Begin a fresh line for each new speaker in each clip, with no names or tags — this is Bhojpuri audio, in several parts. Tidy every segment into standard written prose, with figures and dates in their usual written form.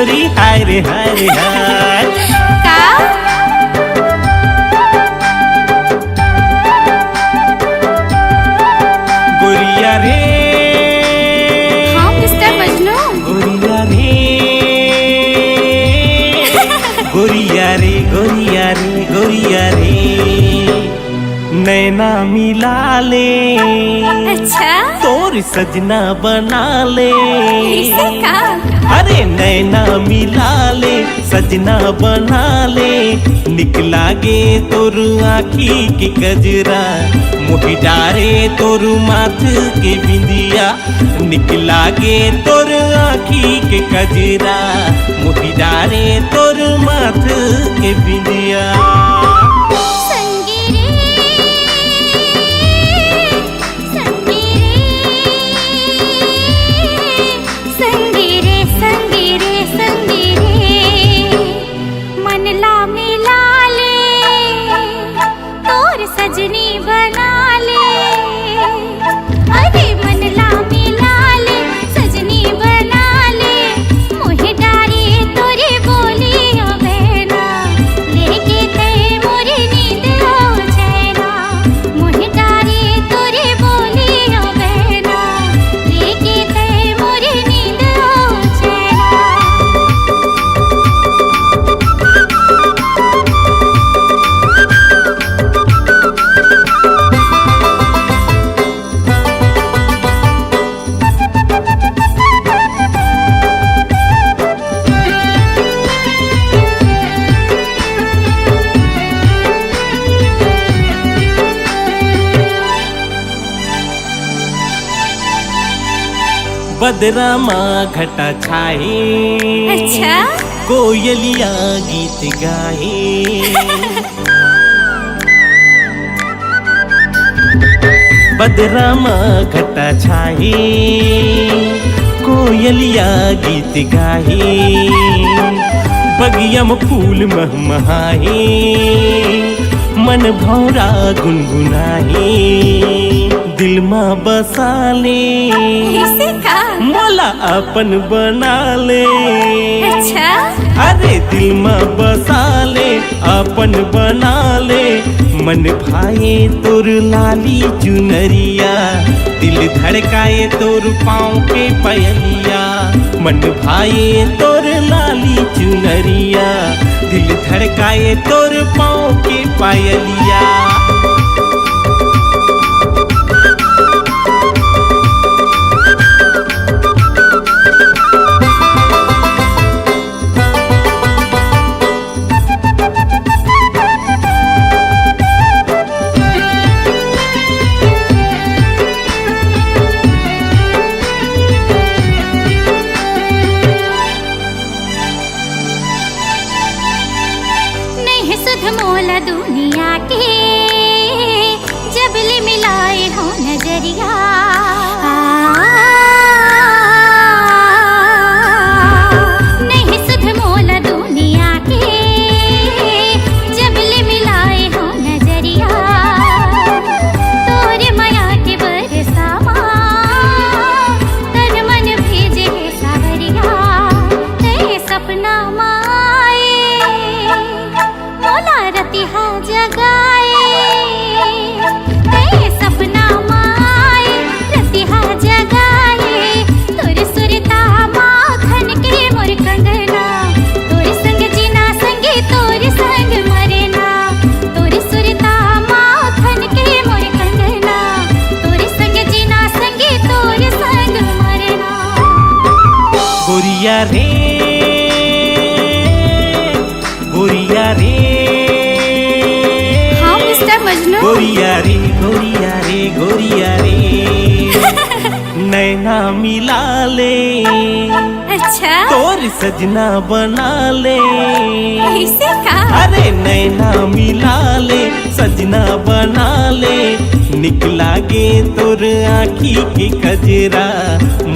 गोरी हाय रे हाय रे हाय।
का
गोरिया रे
हाँ मिस्टर मजनू।
गोरिया रे गोरिया रे गोरिया रे गोरिया रे नैना मिला ले
अच्छा
तोर सजना बना ले।
ऐसे का
अरे नैना मिला ले सजना बना ले निकला गे तोर आँखी के गजरा मोहि डारे तोर माथ के बिंदिया निकला गे तोर आँखी के गजरा मोहि डारे तोर माथ के बिंदिया।
सजनी बना ले अरे मन ला मिला ले सजनी बना ले मोहे डारे तोरे बोली ओ बहना लेके ते मोरी नींद हो जाना मोहे डारे तोरे बोली ओ बहना लेके ते मोरी नींद हो जाना।
बदरा माँ घटा छाए
अच्छा
कोयलिया गीत गाए बदरा माँ घटा छाए कोयलिया गीत गाए बगिया में फूल महमहाए मन भौरा गुनगुनाए दिल में बसा ले
ऐसे का
मोला अपन बना ले।
अच्छा
अरे दिल में बसा ले अपन बना ले मन भाए तोर लाली चुनरिया दिल धड़काए तोर पाँव के पयलिया मन भाए तोर लाली चुनरिया दिल धड़काए तोर पाँव के पायलिया।
मोला दुनिया के जब ले मिलाए हो नजरिया नहीं सुध मोला दुनिया के जब ले मिलाए हो नजरिया तोरे माया के बरसामा तन मन भेजे सावरिया तेरे सपना रतिहा जगाए तेरे सपना माए रतिहा जगाए तोरे सुरता माखन के मोर कंगना तोरे संग जीना संगे तोरे संग मरना तोरे सुरता माखन के मोर कंगना तोरे संग जीना संगे तोरे संग मरना।
गोरिया रे गोरिया रे
मजनू
गोरिया रे गोरिया रे गोरिया रे नैना मिला ले
अच्छा
तोर सजना बना ले।
ऐसे का
अरे नैना मिला ले सजना बना ले निकला गे तोर आँखी के कजरा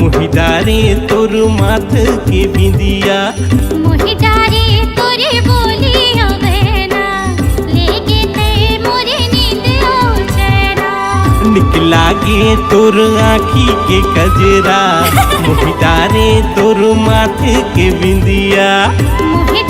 मोहि डारे तोर माथ के बिंदिया
मोहि डारे तोरे बोली ओ बहना लेके ते मोरे नींद हो जाना
निकला लागे तोर आँखी के कजरा, मोहि डारे तोर माथे के बिंदिया।
मोहे